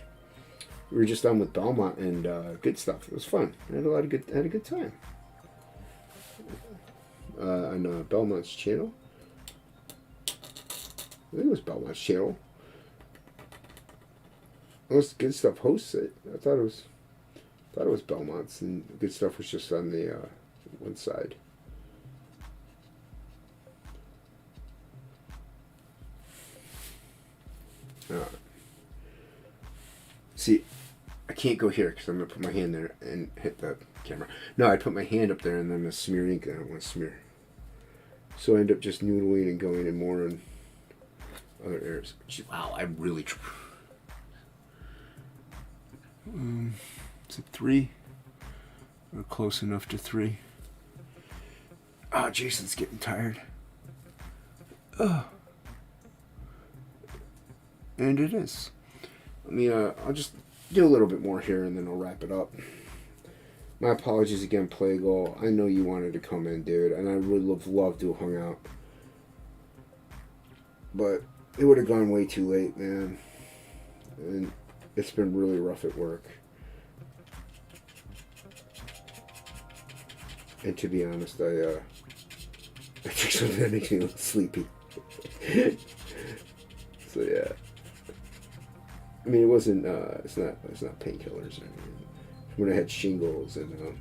We were just on with Belmont and good stuff. It was fun. I had a good time. On Belmont's channel. I think it was Belmont's channel. Most good stuff hosts it. I thought it was Belmont's, and good stuff was just on the one side. See, I can't go here because I'm gonna put my hand there and hit the camera. No, I put my hand up there and then I'm gonna smear ink that I don't want to smear. So I end up just noodling and going in more in other areas. Wow, I really. Is it 3? We're close enough to 3. Oh, Jason's getting tired. Oh. And it is. I'll just do a little bit more here and then I'll wrap it up. My apologies again, Plago. I know you wanted to come in, dude, and I would have loved to have hung out. But it would have gone way too late, man. And it's been really rough at work. And to be honest, I take something that makes me look sleepy. So yeah. I mean, it wasn't. It's not painkillers or anything. When I had shingles and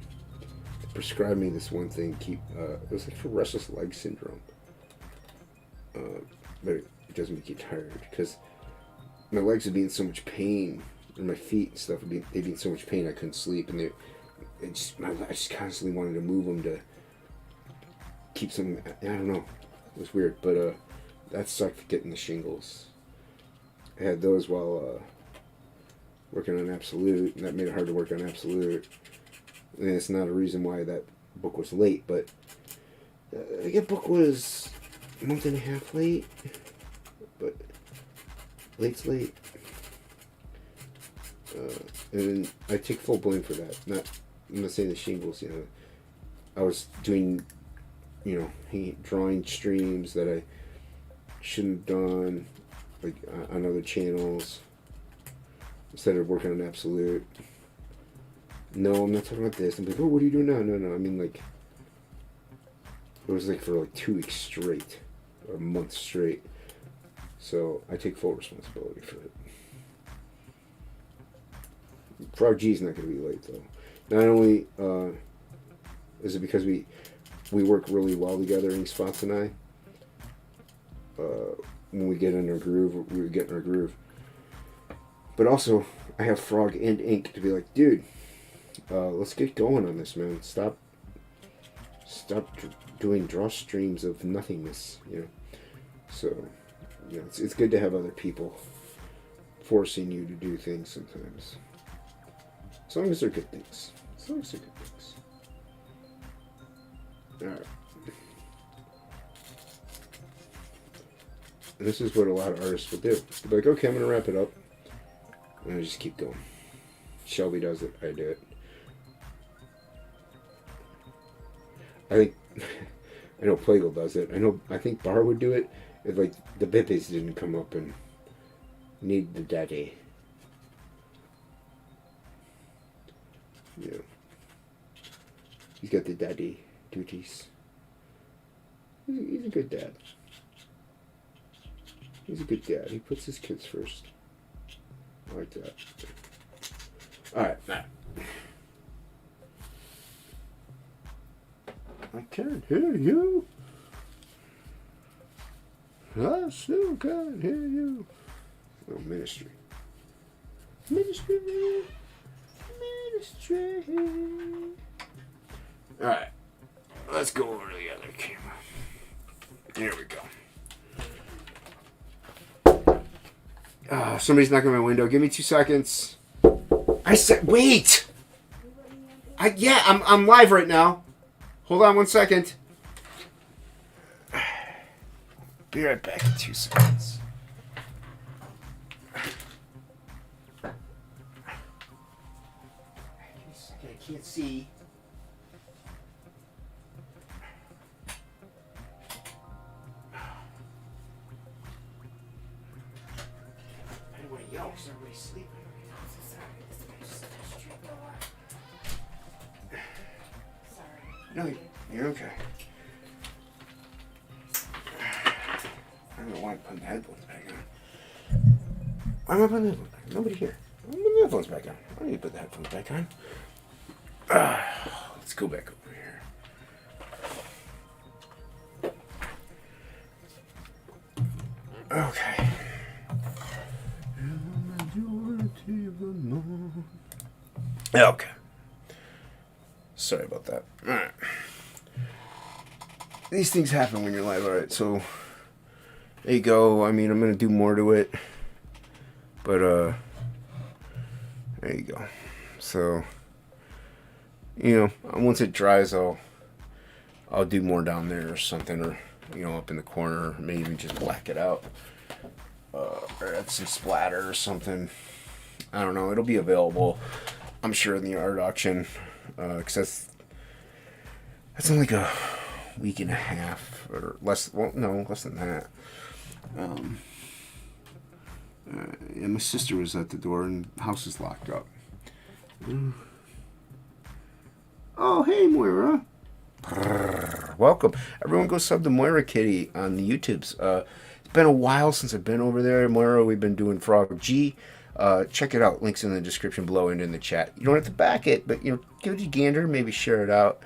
prescribed me this one thing, it was like for restless leg syndrome. But it doesn't make you tired because my legs would be in so much pain, and my feet and stuff they'd be in so much pain I couldn't sleep, and I just constantly wanted to move them to keep some. I don't know. It was weird, but that sucked getting the shingles. I had those while working on Absolute, and that made it hard to work on Absolute. And it's not a reason why that book was late, but I think that book was a month and a half late, but late's late. And I take full blame for that. I'm not saying the shingles, I was doing, drawing streams that I shouldn't have done, like on other channels, instead of working on Absolute. No, I'm not talking about this. I'm like, oh, what are you doing now? No, I mean, like, it was like for like 2 weeks straight, or a month straight. So I take full responsibility for it. Frog G's not going to be late though. Not only is it because we work really well together, Ink Spots and I. When we get in our groove, we get in our groove. But also, I have Frog and Ink to be like, dude, let's get going on this, man. Stop doing draw streams of nothingness, So, it's good to have other people forcing you to do things sometimes. As long as they're good things. Alright. And this is what a lot of artists will do. They'll be like, okay, I'm going to wrap it up. And I just keep going. Shelby does it. I do it. I think... I know Plagle does it. I think Bar would do it if, like, the Bippies didn't come up and need the daddy. Yeah. He's got the daddy duties. He's a good dad. He's a good dad. He puts his kids first. I like that. Alright, now. I can't hear you. I still can't hear you. Oh, ministry. Ministry. Ministry. Alright. Let's go over to the other camera. There we go. Somebody's knocking on my window. Give me 2 seconds. I said, wait! I'm live right now. Hold on 1 second. Be right back in 2 seconds. I can't see. I don't want to yell because everybody's sleeping. No, you're okay. I don't know why I'm putting the headphones back on. Why am I putting the headphones back on? Nobody here. I'm putting the headphones back on. I don't need to put the headphones back on. Let's go back over here. Okay. Okay. Sorry about that. Alright. These things happen when you're live. Alright, so there you go. I mean, I'm going to do more to it. But, there you go. So, you know, once it dries, I'll do more down there or something. Or, you know, up in the corner. Or maybe even just black it out. Or add some splatter or something. I don't know. It'll be available, I'm sure, in the art auction. Because that's only like a week and a half or less. Well, no, less than that. And my sister was at the door and the house is locked up. Oh, hey, Moira. Welcome. Everyone go sub to Moira Kitty on the YouTubes. It's been a while since I've been over there. Moira, we've been doing Frog G. Check it out. Links in the description below and in the chat. You don't have to back it, but, you know, give it a gander. Maybe share it out.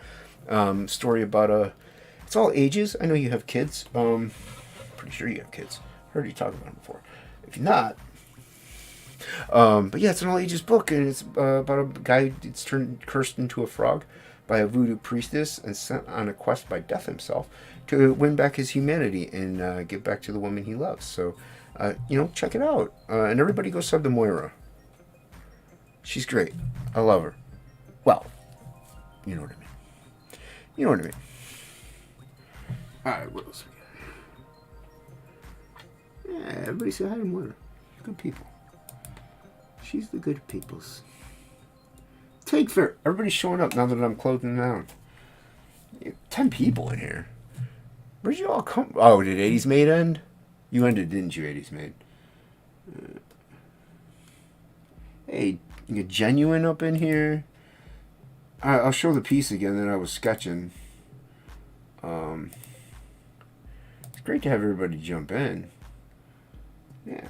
Story about it's all ages. I know you have kids. Pretty sure you have kids. Heard you talk about them before. If you're not, but yeah, it's an all ages book, and it's about a guy that's turned cursed into a frog by a voodoo priestess and sent on a quest by Death himself to win back his humanity and give back to the woman he loves. So. You know, check it out. And everybody go sub to Moira. She's great. I love her. Well, you know what I mean. You know what I mean. Alright, what else we got? Yeah, everybody say hi to Moira. Good people. She's the good peoples. Take fair. Everybody's showing up now that I'm closing down. 10 people in here. Where'd you all come? Oh, did 80s Maid end? You ended, didn't you, 80s Maid? Hey, you get Genuine up in here. I'll show the piece again that I was sketching. It's great to have everybody jump in. Yeah.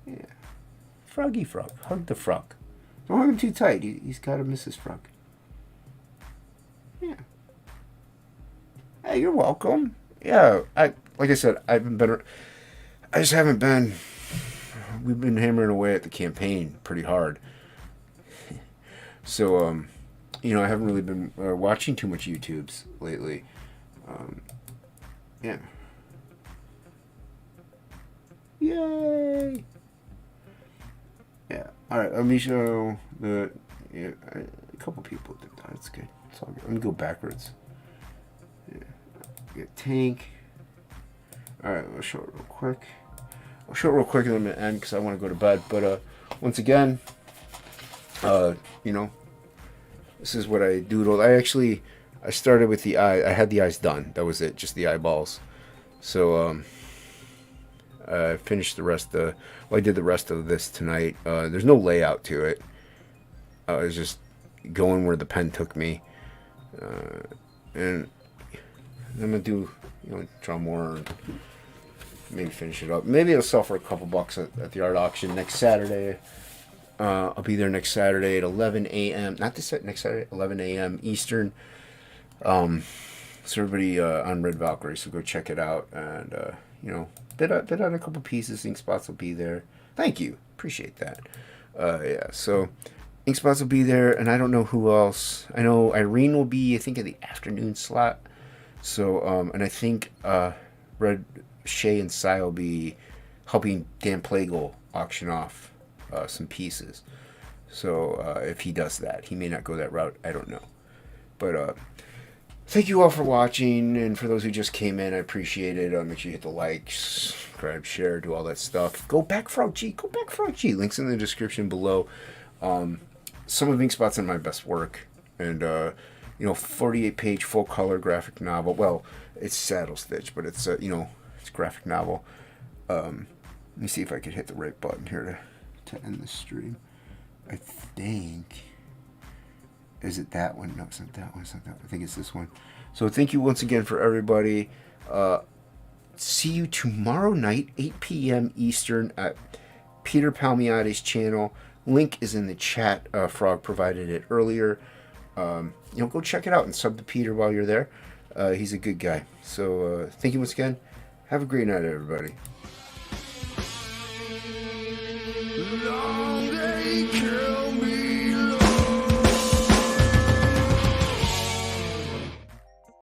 Yeah. Froggy Frog. Hug the frog. Don't hug him too tight. He's got to miss his frog. Yeah. Hey, you're welcome. Yeah, like I said, I just haven't been. We've been hammering away at the campaign pretty hard. So, you know, I haven't really been watching too much YouTubes lately. Yeah. Yay! Yeah. All right. Let me show the. Yeah, a couple people did that. That's good. It's all good. Let me go backwards. Yeah. Get Tank. Alright, I'll show it real quick. I'll show it real quick and then I'm going to end because I want to go to bed. But once again, you know, this is what I doodled. I started with the eye. I had the eyes done. That was it, just the eyeballs. So I finished the rest of. Well, I did the rest of this tonight. There's no layout to it. It's just going where the pen took me. And I'm gonna do, draw more and maybe finish it up. Maybe it'll sell for a couple bucks at the art auction next Saturday. I'll be there next Saturday at 11 a.m. Not this next Saturday, 11 a.m. Eastern. So everybody on Red Valkyrie, so go check it out. And bid on a couple pieces. Ink Spots will be there. Thank you, appreciate that. Yeah, so Ink Spots will be there, and I don't know who else. I know Irene will be, I think, in the afternoon slot. So and I think Red Shay and Sai will be helping Dan Plagle auction off some pieces. So if he does that, he may not go that route. I don't know. But thank you all for watching, and for those who just came in, I appreciate it. Make sure you hit the like, subscribe, share, do all that stuff. Go back Frog G. Links in the description below. Some of Ink Spots are my best work, and 48-page full color graphic novel. Well, it's saddle stitch, but it's it's graphic novel. Let me see if I could hit the right button here to end the stream. I think. Is it that one? No, it's not that one. It's not that one. I think it's this one. So thank you once again for everybody. See you tomorrow night, 8 p.m. Eastern, at Peter Palmiotti's channel. Link is in the chat. Frog provided it earlier. Go check it out and sub to Peter while you're there. He's a good guy. So thank you once again. Have a great night, everybody. Long day kill